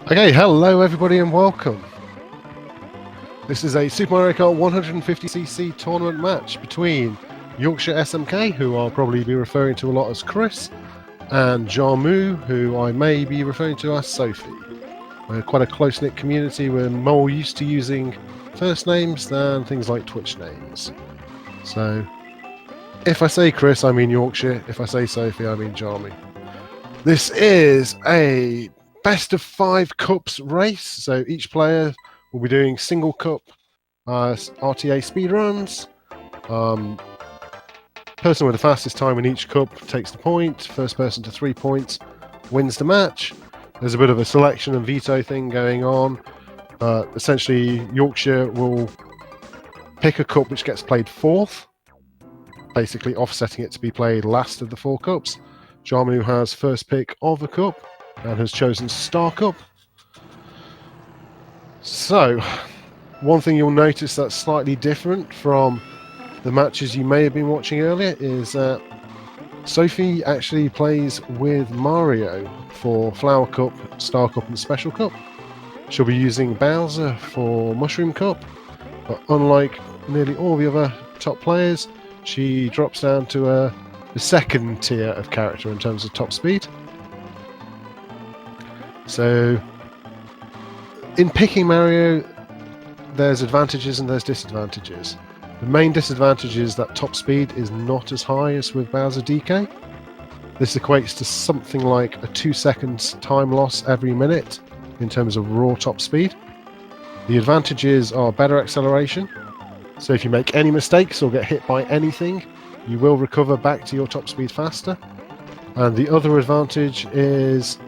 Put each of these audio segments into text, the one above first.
Okay, hello everybody and welcome. This is a Super Mario Kart 150cc tournament match between YorkshireSMK, who I'll probably be referring to a lot as Chris, and Jarm0u, who I may be referring to as Sophie. We're quite a close-knit community. We're more used to using first names than things like Twitch names. So, if I say Chris, I mean Yorkshire. If I say Sophie, I mean Jarm0u. This is a best of 5 cups race, so each player will be doing single cup RTA speedruns. Person with the fastest time in each cup takes the point. First person to 3 points wins the match. There's a bit of a selection and veto thing going on. Essentially, Yorkshire will pick a cup which gets played fourth, basically offsetting it to be played last of the 4 cups. Jarm0u has first pick of a cup and has chosen Star Cup. So, one thing you'll notice that's slightly different from the matches you may have been watching earlier is that Sophie actually plays with Mario for Flower Cup, Star Cup and Special Cup. She'll be using Bowser for Mushroom Cup, but unlike nearly all the other top players, she drops down to the second tier of character in terms of top speed. So, in picking Mario, there's advantages and there's disadvantages. The main disadvantage is that top speed is not as high as with Bowser DK. This equates to something like a 2 seconds time loss every minute in terms of raw top speed. The advantages are better acceleration, so if you make any mistakes or get hit by anything, you will recover back to your top speed faster. And the other advantage is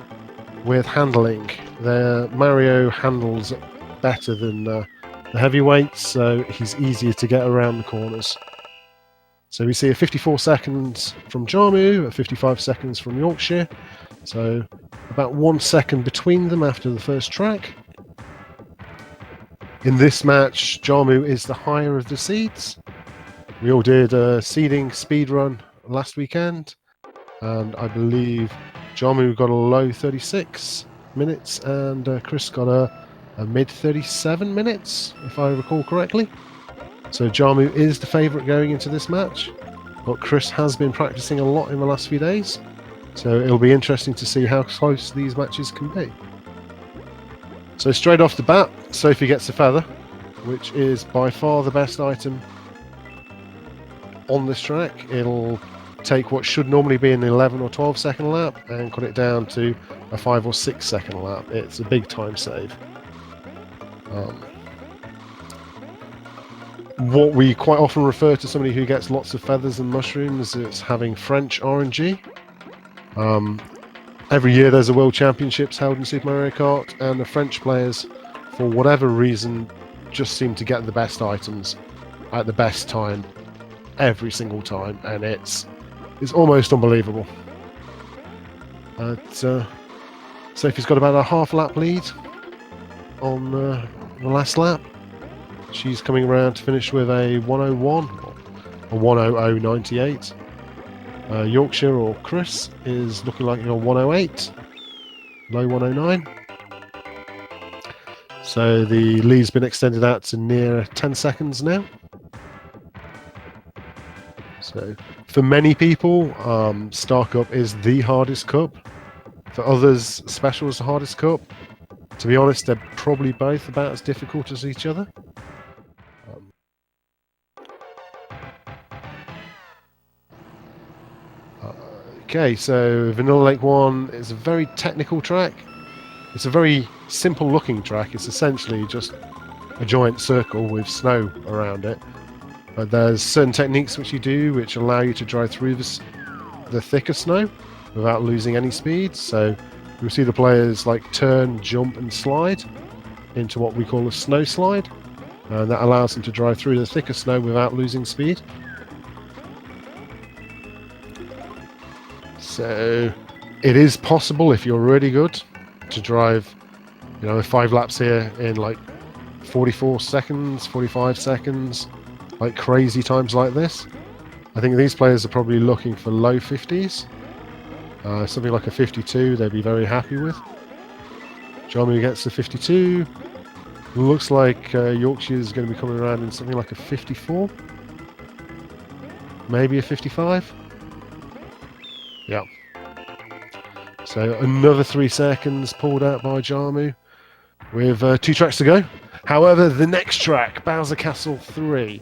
with handling. Mario handles better than the heavyweights, so he's easier to get around the corners. So we see a 54 seconds from Jarm0u, a 55 seconds from Yorkshire, so about 1 second between them after the first track. In this match, Jarm0u is the higher of the seeds. We all did a seeding speedrun last weekend, and I believe Jarm0u got a low 36 minutes and Chris got a mid 37 minutes, if I recall correctly. So Jarm0u is the favourite going into this match, but Chris has been practicing a lot in the last few days, so it'll be interesting to see how close these matches can be. So straight off the bat, Sophie gets a feather, which is by far the best item on this track. It'll take what should normally be an 11 or 12 second lap and cut it down to a 5 or 6 second lap. It's a big time save. What we quite often refer to somebody who gets lots of feathers and mushrooms is having French RNG. Every year there's a World Championships held in Super Mario Kart, and the French players, for whatever reason, just seem to get the best items at the best time every single time, and it's almost unbelievable. Sophie's got about a half lap lead on the last lap. She's coming around to finish with a 101, a 100.98. Yorkshire or Chris is looking like a 108, low 109. So the lead's been extended out to near 10 seconds now. So for many people, Star Cup is the hardest cup. For others, Special is the hardest cup. To be honest, they're probably both about as difficult as each other. Okay, so Vanilla Lake 1 is a very technical track. It's a very simple looking track. It's essentially just a giant circle with snow around it. But there's certain techniques which you do which allow you to drive through the thicker snow without losing any speed. So you'll see the players like turn, jump and slide into what we call a snow slide. And that allows them to drive through the thicker snow without losing speed. So it is possible, if you're really good, to drive 5 laps here in like 44 seconds, 45 seconds, like crazy times like this. I think these players are probably looking for low 50s. Something like a 52 they'd be very happy with. Jarm0u gets the 52. Looks like Yorkshire is going to be coming around in something like a 54. Maybe a 55. Yeah. So another 3 seconds pulled out by Jarm0u with 2 tracks to go. However, the next track, Bowser Castle 3,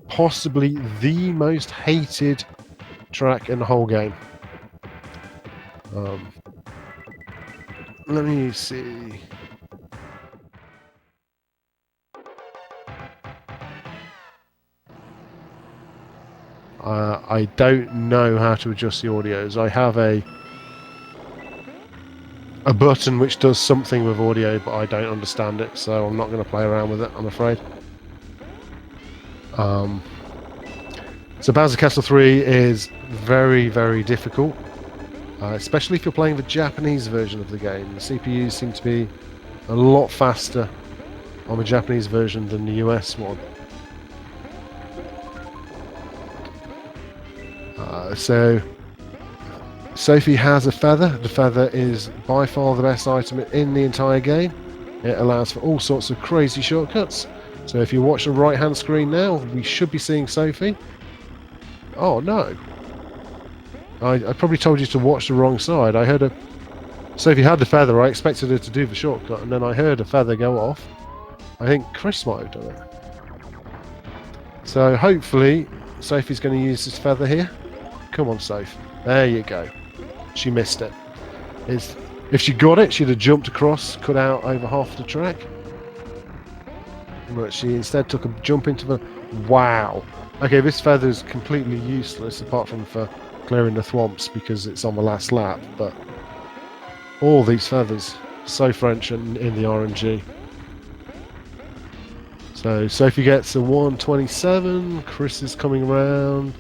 possibly the most hated track in the whole game. Let me see. I don't know how to adjust the audios. I have a button which does something with audio, but I don't understand it, so I'm not going to play around with it, I'm afraid. So Bowser Castle 3 is very, very difficult, especially if you're playing the Japanese version of the game. The CPUs seem to be a lot faster on the Japanese version than the US one. So Sophie has a feather. The feather is by far the best item in the entire game. It allows for all sorts of crazy shortcuts. So if you watch the right hand screen now, we should be seeing Sophie. Oh no. I probably told you to watch the wrong side. I heard her... Sophie had the feather, I expected her to do the shortcut, and then I heard a feather go off. I think Chris might have done it. So hopefully Sophie's going to use this feather here. Come on, Soph. There you go. She missed it. If she got it, she'd have jumped across, cut out over half the track. But she instead took a jump into the... Wow. Okay, this feather is completely useless apart from for clearing the thwomps because it's on the last lap, but all these feathers, so French in the RNG. So Sophie gets a 127, Chris is coming around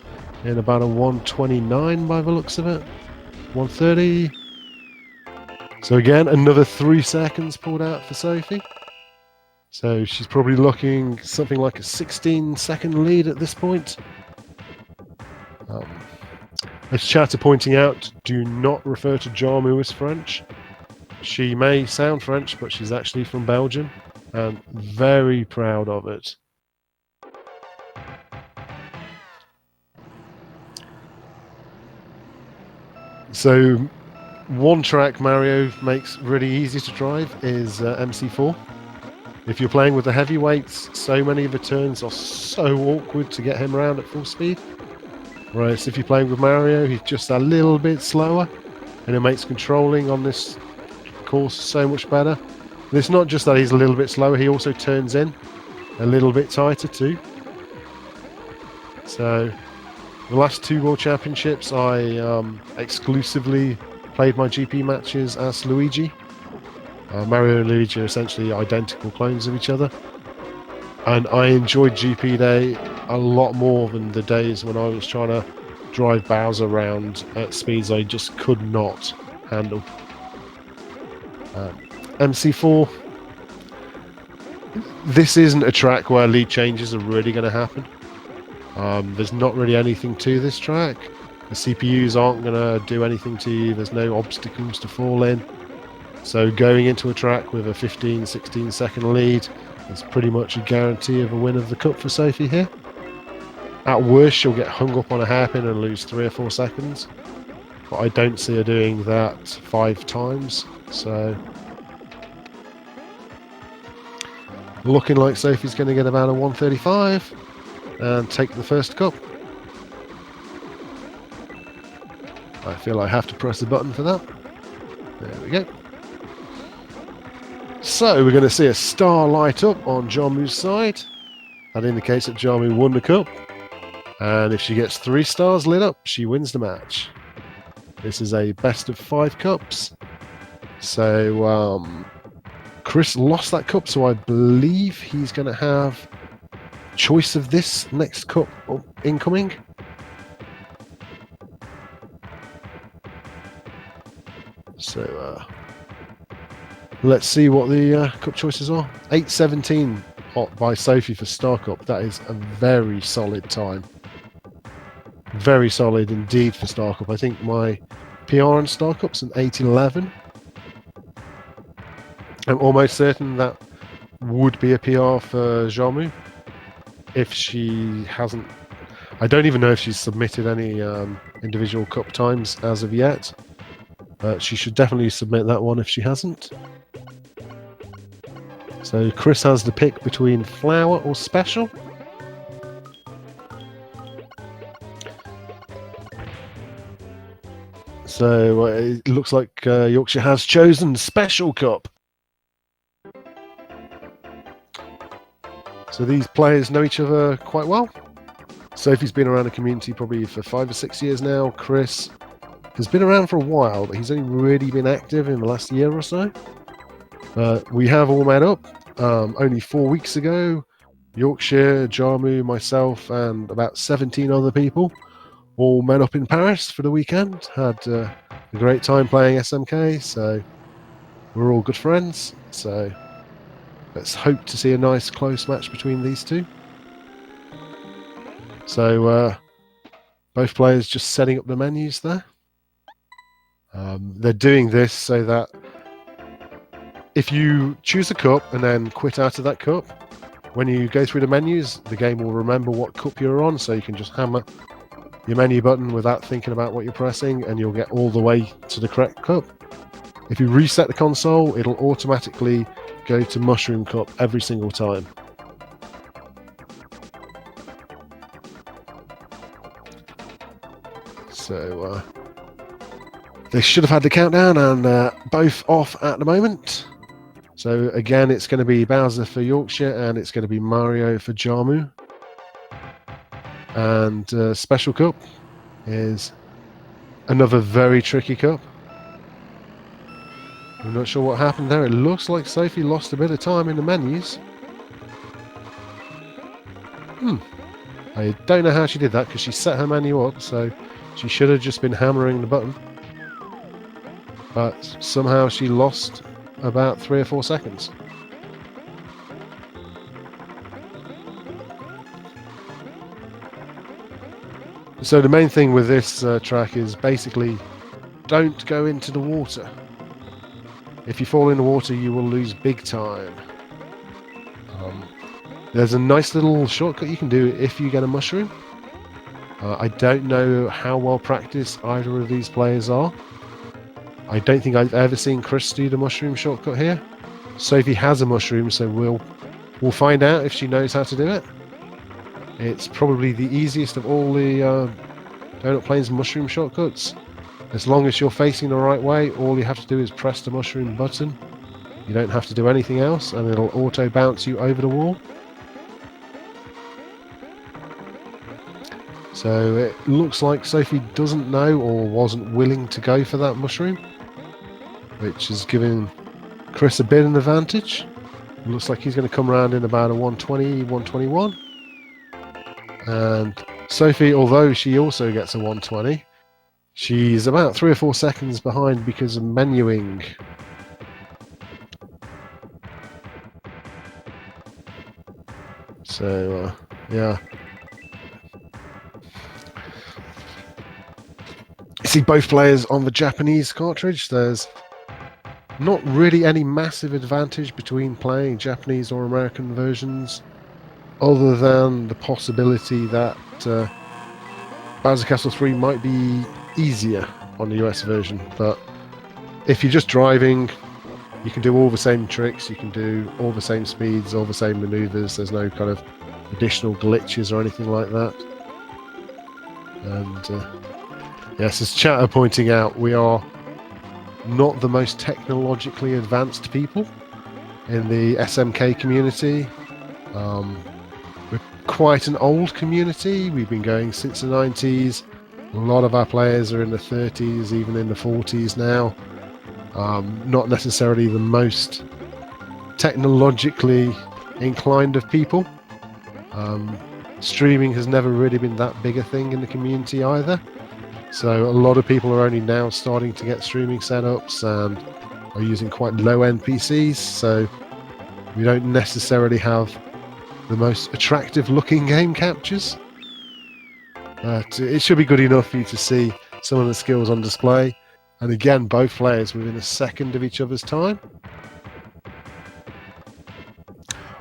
in about a 129 by the looks of it. 130. So again, another 3 seconds pulled out for Sophie. So she's probably looking something like a 16-second lead at this point. As chat are pointing out, do not refer to Jarm0u as French. She may sound French, but she's actually from Belgium, and very proud of it. So, one track Mario makes really easy to drive is MC4. If you're playing with the heavyweights, so many of the turns are so awkward to get him around at full speed. Whereas if you're playing with Mario, he's just a little bit slower, and it makes controlling on this course so much better. And it's not just that he's a little bit slower, he also turns in a little bit tighter too. So, the last 2 World Championships, I exclusively played my GP matches as Luigi. Mario and Luigi are essentially identical clones of each other. And I enjoyed GP Day a lot more than the days when I was trying to drive Bowser around at speeds I just could not handle. MC4, this isn't a track where lead changes are really going to happen. There's not really anything to this track. The CPUs aren't going to do anything to you. There's no obstacles to fall in. So going into a track with a 15-16 second lead is pretty much a guarantee of a win of the cup for Sophie here. At worst, she'll get hung up on a hairpin and lose 3 or 4 seconds. But I don't see her doing that 5 times. So looking like Sophie's going to get about a 135 and take the first cup. I feel I have to press the button for that. There we go. So we're going to see a star light up on Jarm0u's side. That indicates that Jarm0u won the cup. And if she gets 3 stars lit up, she wins the match. This is a best of 5 cups. So Chris lost that cup, so I believe he's going to have choice of this next cup incoming. So let's see what the cup choices are. 8:17 hot by Sophie for Star Cup. That is a very solid time. Very solid indeed for Star Cup. I think my PR on Star Cup's an 8:11. I'm almost certain that would be a PR for Jarm0u if she hasn't. I don't even know if she's submitted any individual cup times as of yet. She should definitely submit that one if she hasn't. So Chris has the pick between flower or special. So it looks like Yorkshire has chosen special cup. So these players know each other quite well. Sophie's been around the community probably for 5 or 6 years now. Chris has been around for a while, but he's only really been active in the last year or so. We have all met up only 4 weeks ago. Yorkshire, Jarm0u, myself, and about 17 other people all met up in Paris for the weekend. Had a great time playing SMK, so we're all good friends. So let's hope to see a nice close match between these two. So both players just setting up the menus there. They're doing this so that if you choose a cup and then quit out of that cup, when you go through the menus, the game will remember what cup you're on, so you can just hammer your menu button without thinking about what you're pressing, and you'll get all the way to the correct cup. If you reset the console, it'll automatically go to Mushroom Cup every single time. So they should have had the countdown, and both off at the moment. So again, it's going to be Bowser for Yorkshire, and it's going to be Mario for Jarm0u. And Special Cup is another very tricky cup. I'm not sure what happened there. It looks like Sophie lost a bit of time in the menus. I don't know how she did that, because she set her menu up, so she should have just been hammering the button. But somehow she lost about 3 or 4 seconds. So the main thing with this track is basically don't go into the water. If you fall in the water, you will lose big time. There's a nice little shortcut you can do if you get a mushroom. I don't know how well practiced either of these players are. I don't think I've ever seen Chris do the mushroom shortcut here. Sophie has a mushroom, so we'll find out if she knows how to do it. It's probably the easiest of all the Donut Plains mushroom shortcuts. As long as you're facing the right way, all you have to do is press the mushroom button. You don't have to do anything else, and it'll auto bounce you over the wall. So it looks like Sophie doesn't know or wasn't willing to go for that mushroom, which is giving Chris a bit of an advantage. It looks like he's going to come around in about a 120, 121. And Sophie, although she also gets a 120, she's about 3 or 4 seconds behind because of menuing. So, yeah. You see both players on the Japanese cartridge. There's not really any massive advantage between playing Japanese or American versions, other than the possibility that Bowser Castle 3 might be easier on the US version. But if you're just driving, you can do all the same tricks, you can do all the same speeds, all the same maneuvers. There's no kind of additional glitches or anything like that. And yes, as chat are pointing out, we are not the most technologically advanced people in the SMK community. We're quite an old community. We've been going since the 90s. A lot of our players are in the 30s, even in the 40s now. Not necessarily the most technologically inclined of people. Streaming has never really been that big a thing in the community either. So a lot of people are only now starting to get streaming setups and are using quite low-end PCs. So we don't necessarily have the most attractive looking game captures. But it should be good enough for you to see some of the skills on display. And again, both players within a second of each other's time.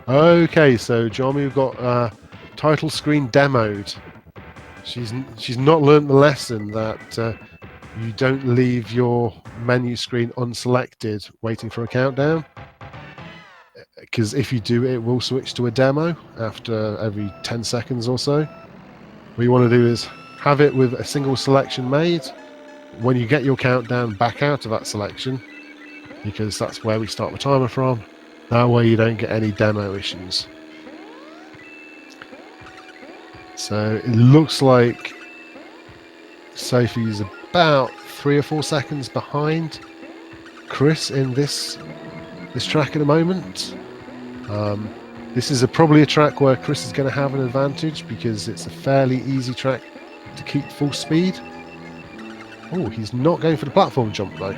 Okay, so Jarm0u got title screen demoed. She's not learnt the lesson that you don't leave your menu screen unselected waiting for a countdown, because if you do, it will switch to a demo after every 10 seconds or so. What you want to do is have it with a single selection made. When you get your countdown, back out of that selection, because that's where we start the timer from. That way you don't get any demo issues. So it looks like Sophie's about 3 or 4 seconds behind Chris in this track at the moment. This is probably a track where Chris is going to have an advantage because it's a fairly easy track to keep full speed. Oh, he's not going for the platform jump though.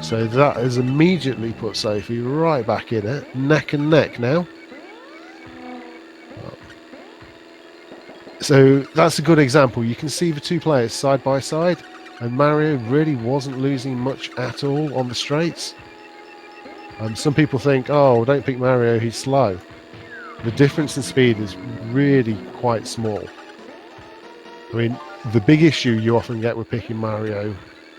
So that has immediately put Sophie right back in it, neck and neck now. So that's a good example. You can see the two players side by side, and Mario really wasn't losing much at all on the straights. Some people think, oh, don't pick Mario, he's slow. The difference in speed is really quite small. I mean, the big issue you often get with picking Mario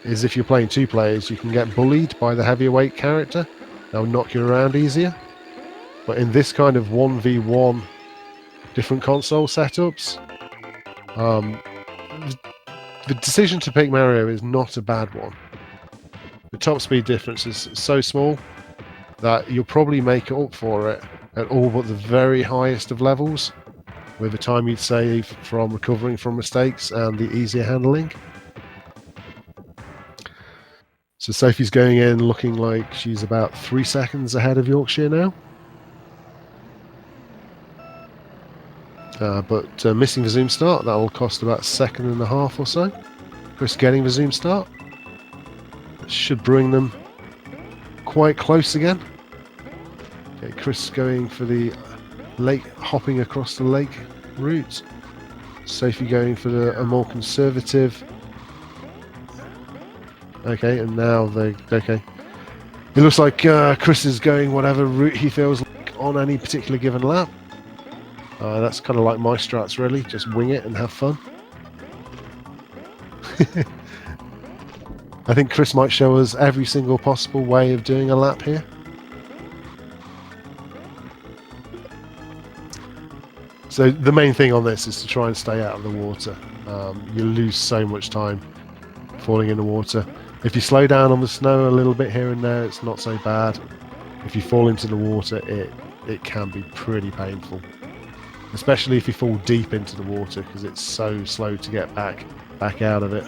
is if you're playing two players, you can get bullied by the heavier weight character. They'll knock you around easier. But in this kind of 1v1 different console setups, the decision to pick Mario is not a bad one. The top speed difference is so small that you'll probably make up for it at all but the very highest of levels, with the time you'd save from recovering from mistakes and the easier handling. So Sophie's going in looking like she's about 3 seconds ahead of Yorkshire now. But missing the zoom start, that will cost about 1.5 seconds or so. Chris getting the zoom start. That should bring them quite close again. Okay, Chris going for the lake, hopping across the lake route. Sophie going for a more conservative. Okay, and now okay. It looks like Chris is going whatever route he feels like on any particular given lap. That's kind of like my strats, really. Just wing it and have fun. I think Chris might show us every single possible way of doing a lap here. So the main thing on this is to try and stay out of the water. You lose so much time falling in the water. If you slow down on the snow a little bit here and there, it's not so bad. If you fall into the water, it can be pretty painful. Especially if you fall deep into the water, because it's so slow to get back out of it.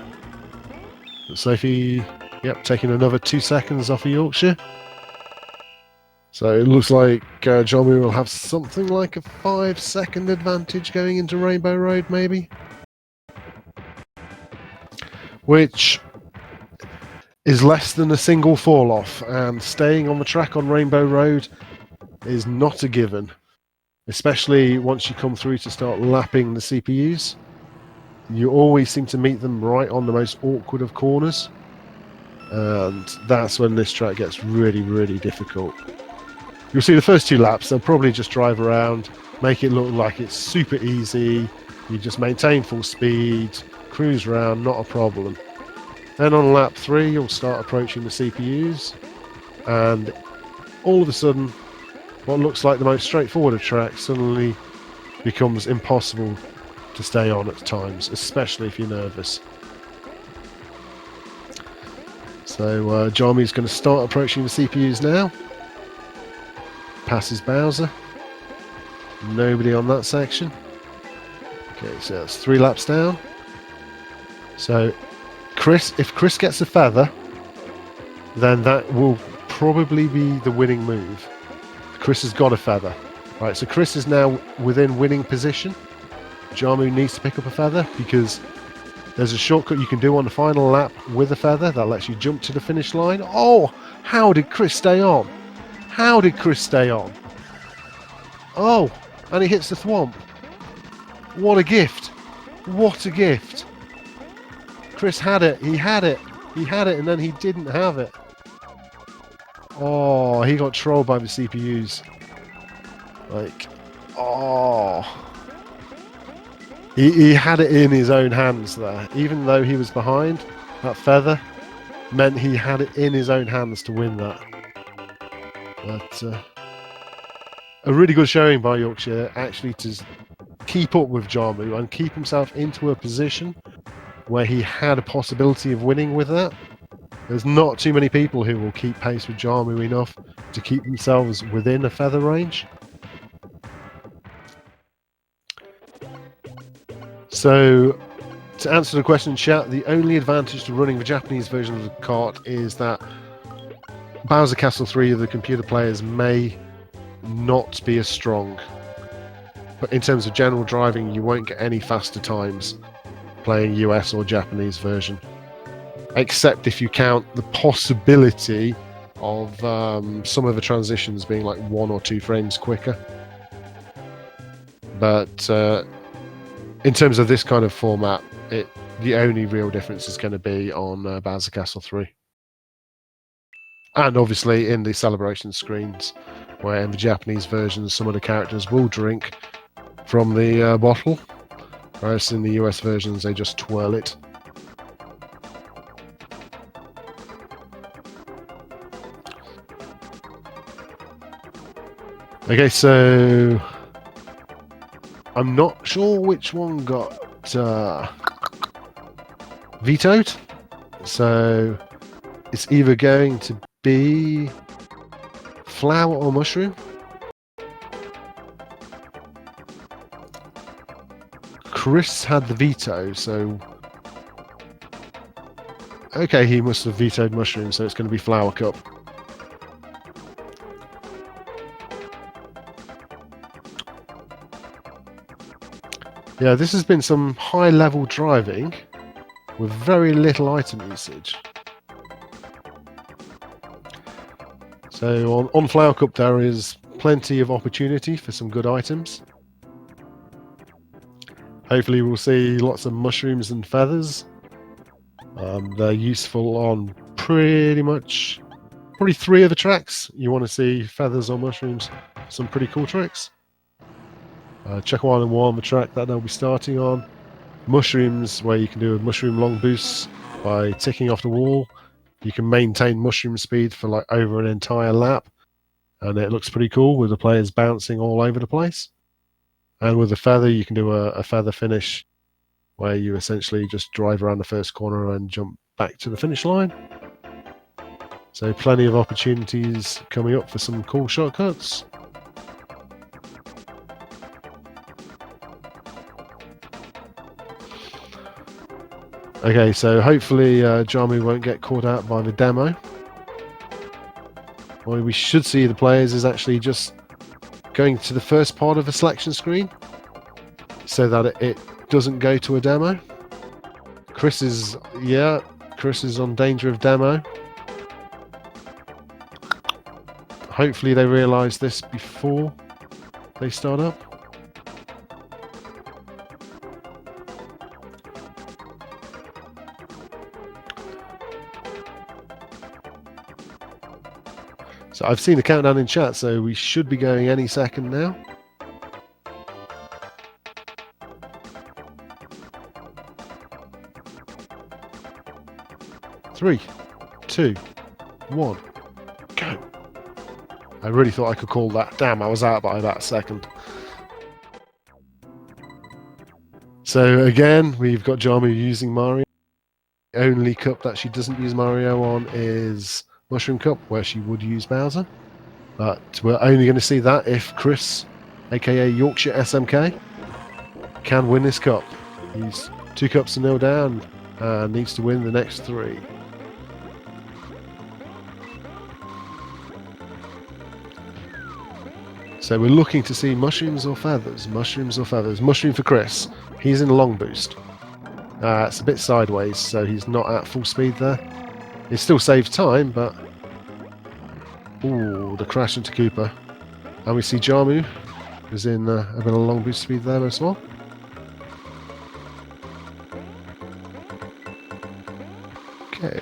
But Sophie, yep, taking another 2 seconds off of Yorkshire. So it looks like Jarm0u will have something like a 5-second advantage going into Rainbow Road, maybe. Which is less than a single fall off, and staying on the track on Rainbow Road is not a given. Especially once you come through to start lapping the CPUs. You always seem to meet them right on the most awkward of corners. And that's when this track gets really, really difficult. You'll see the first 2 laps, they'll probably just drive around, make it look like it's super easy. You just maintain full speed, cruise around, not a problem. Then on lap 3, you'll start approaching the CPUs. And all of a sudden, what looks like the most straightforward of tracks suddenly becomes impossible to stay on at times, especially if you're nervous. So Jarm0u's going to start approaching the CPUs now. Passes Bowser. Nobody on that section. Okay, so that's 3 laps down. So if Chris gets a feather, then that will probably be the winning move. Chris has got a feather. Right, so Chris is now within winning position. Jarm0u needs to pick up a feather because there's a shortcut you can do on the final lap with a feather that lets you jump to the finish line. Oh, how did Chris stay on? How did Chris stay on? Oh, and he hits the thwomp. What a gift. What a gift. Chris had it. He had it. He had it, and then he didn't have it. Oh, he got trolled by the CPUs. Like, oh. He had it in his own hands there. Even though he was behind, that feather meant he had it in his own hands to win that. But a really good showing by Yorkshire, actually, to keep up with Jarm0u and keep himself into a position where he had a possibility of winning with that. There's not too many people who will keep pace with Jarm0u enough to keep themselves within a feather range. So, to answer the question in chat, the only advantage to running the Japanese version of the kart is that Bowser Castle 3 of the computer players may not be as strong. But in terms of general driving, you won't get any faster times playing US or Japanese version. Except if you count the possibility of some of the transitions being like 1 or 2 frames quicker. But in terms of this kind of format, the only real difference is going to be on Bowser Castle 3. And obviously in the celebration screens, where in the Japanese versions some of the characters will drink from the bottle, whereas in the US versions they just twirl it. Okay, so I'm not sure which one got vetoed, so it's either going to be flower or mushroom. Chris had the veto, so okay, he must have vetoed mushroom, so it's going to be flower cup. Yeah, this has been some high-level driving with very little item usage. So on Flower Cup there is plenty of opportunity for some good items. Hopefully we'll see lots of mushrooms and feathers. They're useful on probably 3 of the tracks. You want to see feathers or mushrooms, some pretty cool tricks. Check 1 and 1, the track that they'll be starting on. Mushrooms, where you can do a mushroom long boost by ticking off the wall. You can maintain mushroom speed for like over an entire lap, and it looks pretty cool with the players bouncing all over the place. And with the feather, you can do a feather finish, where you essentially just drive around the first corner and jump back to the finish line. So plenty of opportunities coming up for some cool shortcuts. Okay, so hopefully Jarm0u won't get caught out by the demo. What we should see the players is actually just going to the first part of the selection screen so that it doesn't go to a demo. Chris is on danger of demo. Hopefully they realise this before they start up. So I've seen the countdown in chat, so we should be going any second now. Three, 2, 1, go. I really thought I could call that. Damn, I was out by about a second. So again, we've got Jarm0u using Mario. The only cup that she doesn't use Mario on is Mushroom Cup, where she would use Bowser. But we're only going to see that if Chris, aka YorkshireSMK, can win this cup. He's 2 cups to 0 down and needs to win the next 3. So we're looking to see mushrooms or feathers. Mushrooms or feathers. Mushroom for Chris. He's in long boost. It's a bit sideways, so he's not at full speed there. It still saves time, but... Ooh, the crash into Cooper. And we see Jarm0u is in a bit of long boost speed there as well. Okay.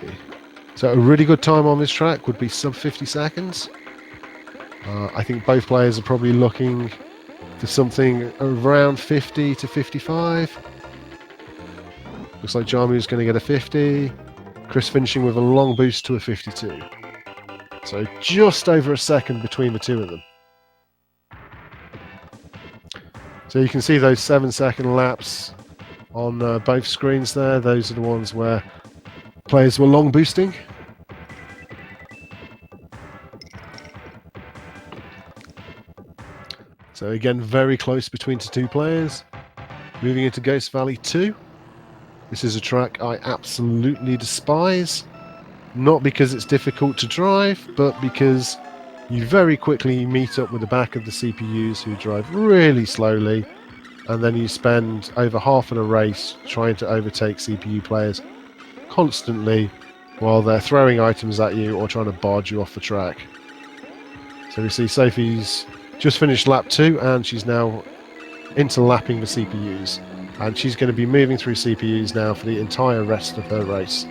So a really good time on this track would be sub 50 seconds. I think both players are probably looking for something around 50 to 55. Looks like Jarm0u is going to get a 50. Chris finishing with a long boost to a 52. So just over a second between the two of them. So you can see those 7-second laps on both screens there. Those are the ones where players were long boosting. So again, very close between the two players. Moving into Ghost Valley 2. This is a track I absolutely despise. Not because it's difficult to drive, but because you very quickly meet up with the back of the CPUs who drive really slowly, and then you spend over half of a race trying to overtake CPU players constantly while they're throwing items at you or trying to barge you off the track. So we see Sophie's just finished lap 2 and she's now interlapping the CPUs, and she's going to be moving through CPUs now for the entire rest of her race.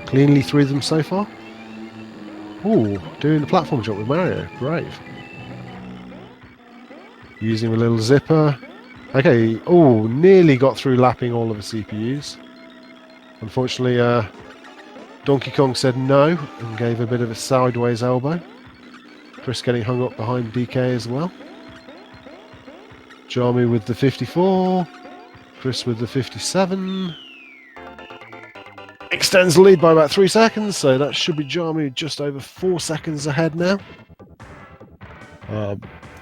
Cleanly through them so far. Ooh, doing the platform jump with Mario. Brave. Using a little zipper. Okay, oh, nearly got through lapping all of the CPUs. Unfortunately, Donkey Kong said no and gave a bit of a sideways elbow. Chris getting hung up behind DK as well. Jarm0u with the 54. Chris with the 57. Extends the lead by about 3 seconds, so that should be Jarm0u just over 4 seconds ahead now.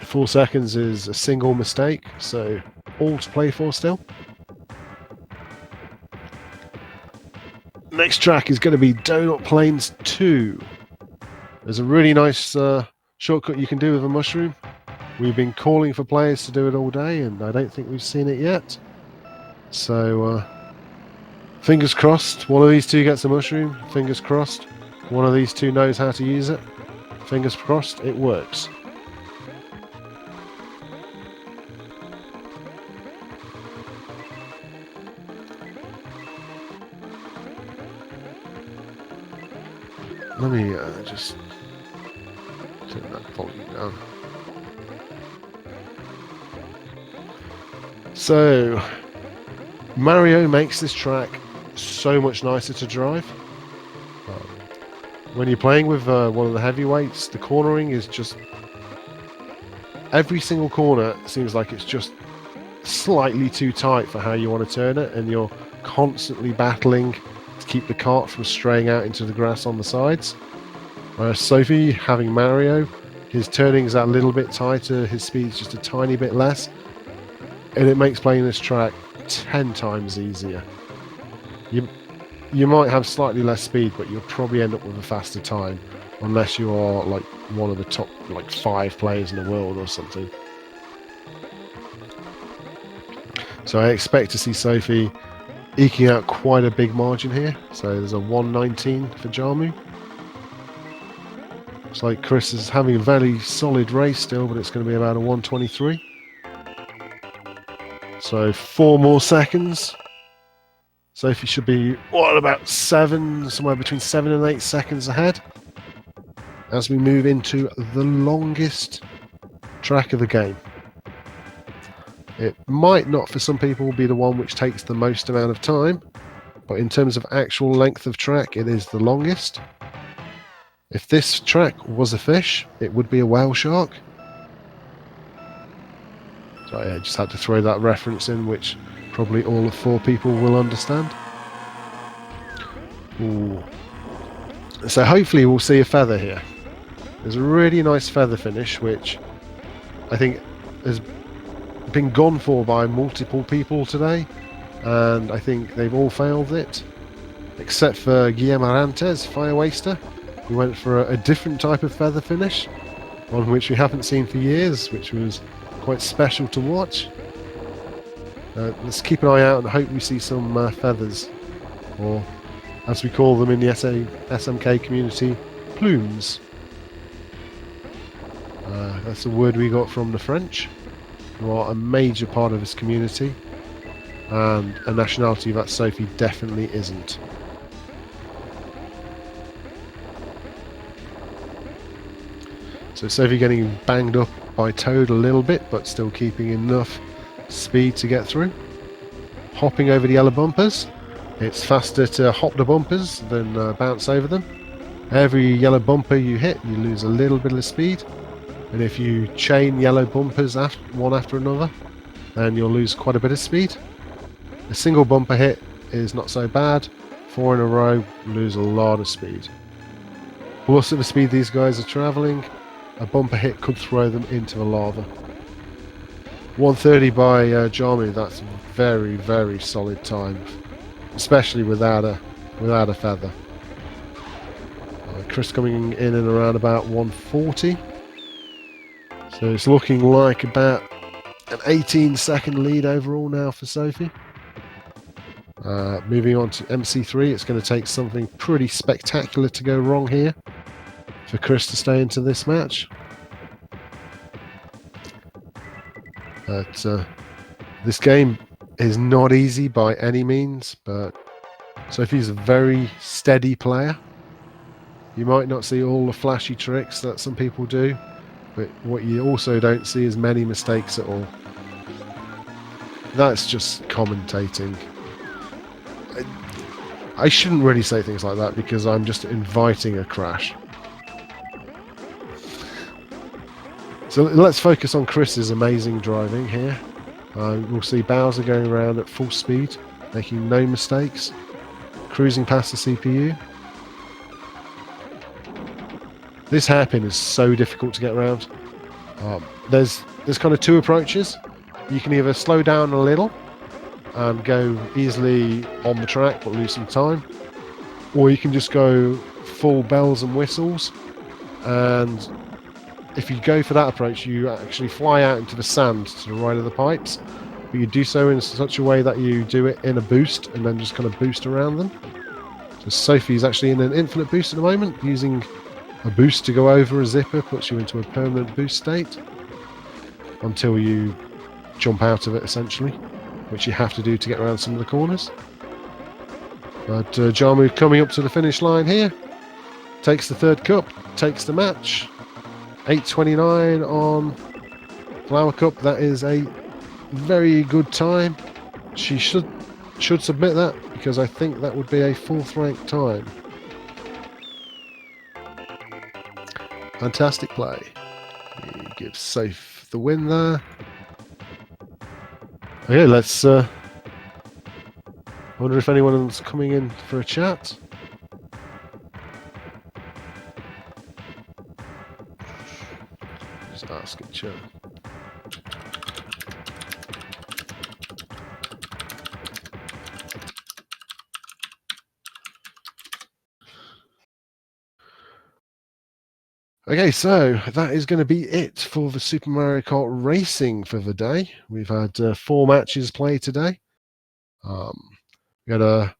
4 seconds is a single mistake, so all to play for still. Next track is going to be Donut Plains 2. There's a really nice shortcut you can do with a mushroom. We've been calling for players to do it all day, and I don't think we've seen it yet. So, fingers crossed, one of these two gets a mushroom. Fingers crossed, one of these two knows how to use it. Fingers crossed, it works. Let me just turn that volume down. So, Mario makes this track so much nicer to drive. When you're playing with one of the heavyweights, the cornering is just... Every single corner seems like it's just slightly too tight for how you want to turn it, and you're constantly battling to keep the kart from straying out into the grass on the sides. Whereas Sophie, having Mario, his turning's a little bit tighter, his speed's just a tiny bit less, and it makes playing this track 10 times easier. You might have slightly less speed, but you'll probably end up with a faster time, unless you are like one of the top 5 players in the world or something. So I expect to see Sophie eking out quite a big margin here. So there's a 119 for Jarm0u. Looks like Chris is having a very solid race still, but it's going to be about a 123. So 4 more seconds. Sophie should be, about 7, somewhere between 7 and 8 seconds ahead. As we move into the longest track of the game. It might not, for some people, be the one which takes the most amount of time, but in terms of actual length of track, it is the longest. If this track was a fish, it would be a whale shark. So I just had to throw that reference in, which probably all of 4 people will understand. Ooh. So hopefully we'll see a feather here. There's a really nice feather finish, which I think has been gone for by multiple people today, and I think they've all failed it, except for Guillermo Arantes, Fire Waster, who went for a different type of feather finish, one which we haven't seen for years, which was quite special to watch. Let's keep an eye out and hope we see some feathers, or as we call them in the SMK community, plumes. That's a word we got from the French, who are a major part of this community, and a nationality that Sophie definitely isn't. So Sophie getting banged up by Toad a little bit, but still keeping enough speed to get through. Hopping over the yellow bumpers. It's faster to hop the bumpers than bounce over them. Every yellow bumper you hit, you lose a little bit of speed. And if you chain yellow bumpers one after another, then you'll lose quite a bit of speed. A single bumper hit is not so bad. 4 in a row, lose a lot of speed. Plus at the speed these guys are travelling, a bumper hit could throw them into the lava. 130 by Jarm0u, that's very, very solid time, especially without a feather. Chris coming in and around about 140. So it's looking like about an 18-second lead overall now for Sophie. Moving on to MC3, it's going to take something pretty spectacular to go wrong here for Chris to stay into this match. But this game is not easy by any means, but Sophie's a very steady player. You might not see all the flashy tricks that some people do, but what you also don't see is many mistakes at all. That's just commentating. I shouldn't really say things like that because I'm just inviting a crash. So let's focus on Chris's amazing driving here. We'll see Bowser going around at full speed, making no mistakes, cruising past the CPU. This hairpin is so difficult to get around. There's kind of two approaches. You can either slow down a little and go easily on the track but lose some time, or you can just go full bells and whistles, and if you go for that approach you actually fly out into the sand to the right of the pipes, but you do so in such a way that you do it in a boost and then just kind of boost around them. So Sophie's actually in an infinite boost at the moment, using a boost to go over a zipper puts you into a permanent boost state until you jump out of it essentially, which you have to do to get around some of the corners. But Jarm0u coming up to the finish line here, takes the third cup, takes the match. 8:29 on Flower Cup, that is a very good time. She should submit that because I think that would be a 4th ranked time. Fantastic play. He gives Safe the win there. Okay, let's wonder if anyone's coming in for a chat. Just ask in chat. Okay, so that is going to be it for the Super Mario Kart Racing for the day. We've had 4 matches played today. We had a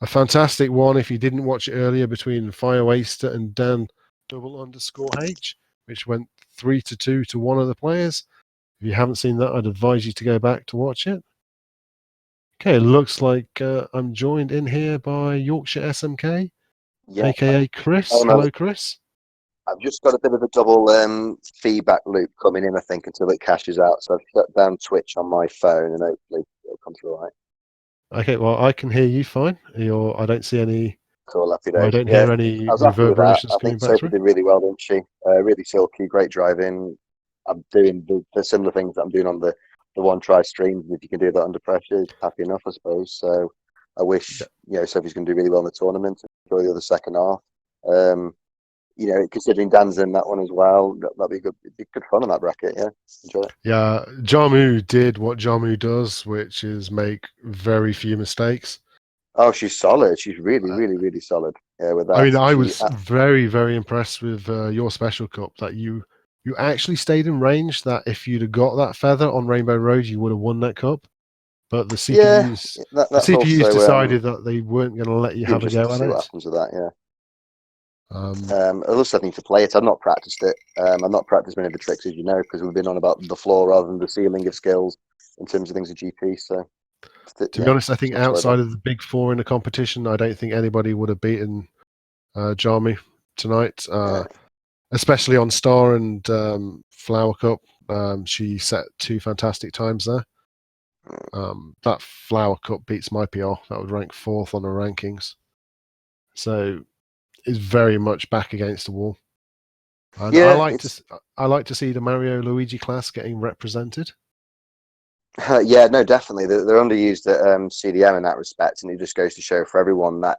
fantastic one, if you didn't watch it earlier, between Firewaster and Dan_H, which went 3-2 to one of the players. If you haven't seen that, I'd advise you to go back to watch it. Okay, it looks like I'm joined in here by YorkshireSMK, aka Chris. Oh, no. Hello, Chris. I've just got a bit of a double feedback loop coming in, I think, until it cashes out. So I've shut down Twitch on my phone and hopefully it'll come through all right. Okay, well, I can hear you fine. I don't see any. Cool, happy days. I don't hear any reverberations I coming think back Sophie through. did really well, didn't she? Really silky, great driving. I'm doing the similar things that I'm doing on the one try streams. If you can do that under pressure, happy enough, I suppose. So I wish Sophie's going to do really well in the tournament. Enjoy the other second half. Considering Dan's in that one as well, that'd be good. It'd be good fun on that bracket. Yeah, enjoy it. Yeah, Jarm0u did what Jarm0u does, which is make very few mistakes. Oh, she's solid. She's really, really, really solid. Yeah, with that. I mean, I was very, very impressed with your Special Cup, that you actually stayed in range, that if you'd have got that feather on Rainbow Road, you would have won that cup. But the CPUs, decided that they weren't going to let you have a go at it. What happens with that, yeah. I also need to play it. I've not practiced it. I've not practiced many of the tricks, as you know, because we've been on about the floor rather than the ceiling of skills in terms of things of GP. So, to be honest, I think outside of the big 4 in the competition, I don't think anybody would have beaten Jarm0u tonight. especially on Star and Flower Cup. She set 2 fantastic times there. That Flower Cup beats my PR. That would rank 4th on the rankings. So it's very much back against the wall. And Yeah, I like to see the Mario Luigi class getting represented. yeah, no, definitely. They're underused at CDM in that respect, and it just goes to show for everyone that,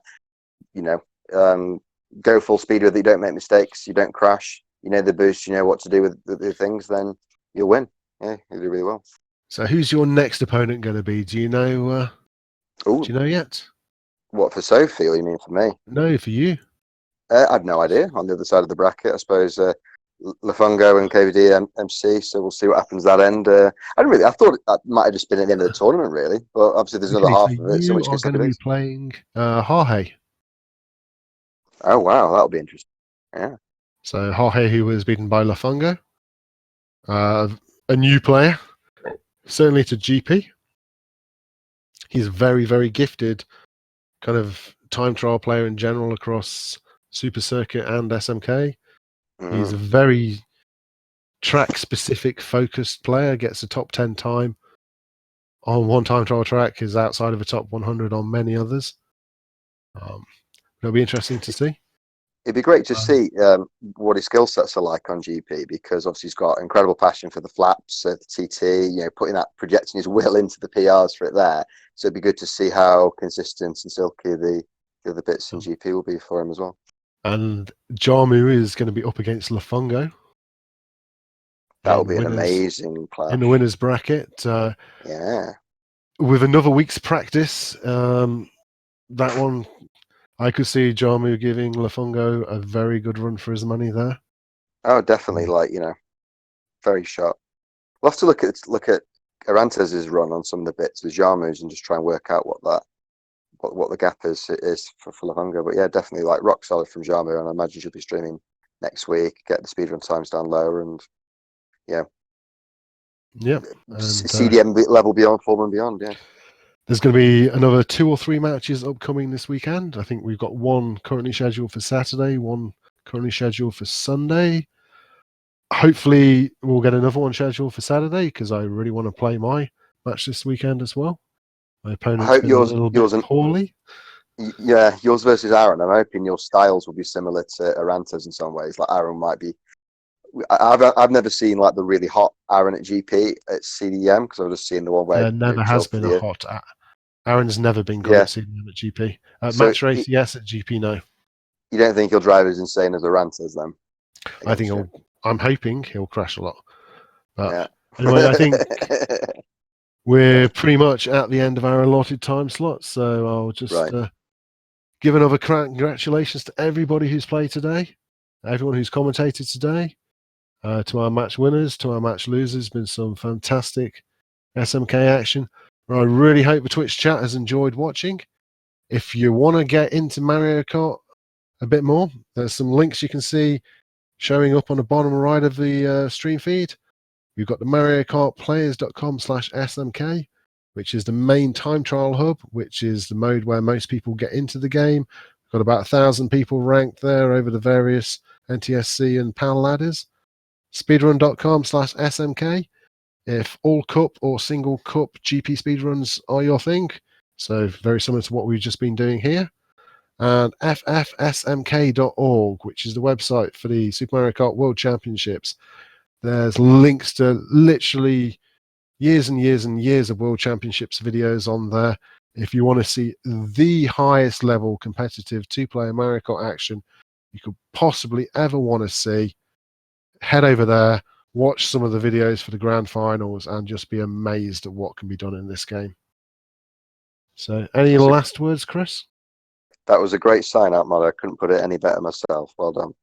you know, go full speed with it. You don't make mistakes. You don't crash. You know the boost. You know what to do with the things. Then you'll win. Yeah, you do really well. So who's your next opponent going to be? Do you know? Do Oh, you know yet? what for Sophie? Or you mean for me? No, for you. I've no idea. On the other side of the bracket, I suppose. Lafungo and KVD MC. So we'll see what happens that end. I thought that might have just been at the end of the tournament, really. But obviously, there's another Okay, so half of it. So in you which are case, going happy to be days. playing Hahe. Oh wow, that'll be interesting. Yeah. So Hahe, who was beaten by Lafungo, a new player, certainly to GP. He's very, very gifted, kind of time trial player in general across Super Circuit and SMK. He's a very track-specific focused player, gets a top 10 time on one time trial track, is outside of a top 100 on many others. It'll be interesting to see. It'd be great to see what his skill sets are like on GP, because obviously he's got incredible passion for the flaps, the TT, you know, putting that, projecting his will into the PRs for it there. So it'd be good to see how consistent and silky the other bits in GP will be for him as well. And Jarm0u is going to be up against Lafungo. That will be an amazing clash. In the winners bracket. Yeah. With another week's practice, that one, I could see Jarm0u giving Lafungo a very good run for his money there. Oh, definitely. Like, you know, very sharp. We'll have to look at Arantez's run on some of the bits with Jarm0u's and just try and work out what the gap is for Lafungo. But yeah, definitely like rock solid from Jarm0u, and I imagine she'll be streaming next week, get the speedrun times down lower, and yeah. Yep. And, CDM level beyond, form and beyond, yeah. There's going to be another 2 or 3 matches upcoming this weekend. I think we've got one currently scheduled for Saturday, one currently scheduled for Sunday. Hopefully, we'll get another one scheduled for Saturday, because I really want to play my match this weekend as well. My opponent's been a little bit poorly. Yeah, yours versus Aaron. I'm hoping your styles will be similar to Arantez in some ways. Like Aaron might be. I've never seen like the really hot Aaron at GP at CDM, because I've just seen the one where There never has been a hot. Aaron's never been good at CDM at GP. Match race, yes. At GP, no. You don't think he'll drive as insane as Arantez then? I think I'm hoping he'll crash a lot. But anyway, I think we're pretty much at the end of our allotted time slot. So I'll just give another congratulations to everybody who's played today, everyone who's commentated today, to our match winners, to our match losers. Been some fantastic SMK action. I really hope the Twitch chat has enjoyed watching. If you want to get into Mario Kart a bit more, there's some links you can see showing up on the bottom right of the stream feed. We've got the MarioKartPlayers.com/SMK, which is the main time trial hub, which is the mode where most people get into the game. We've got about 1,000 people ranked there over the various NTSC and PAL ladders. Speedrun.com/SMK. If all cup or single cup GP speedruns are your thing, so very similar to what we've just been doing here. And ffsmk.org, which is the website for the Super Mario Kart World Championships. There's links to literally years and years and years of World Championships videos on there. If you want to see the highest level competitive 2-player Mario Kart action you could possibly ever want to see, head over there, watch some of the videos for the grand finals, and just be amazed at what can be done in this game. So, any last words, Chris? That was a great sign out, Mother. I couldn't put it any better myself. Well done.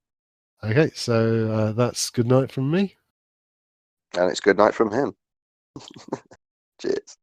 Okay, so that's good night from me. And it's good night from him. Cheers.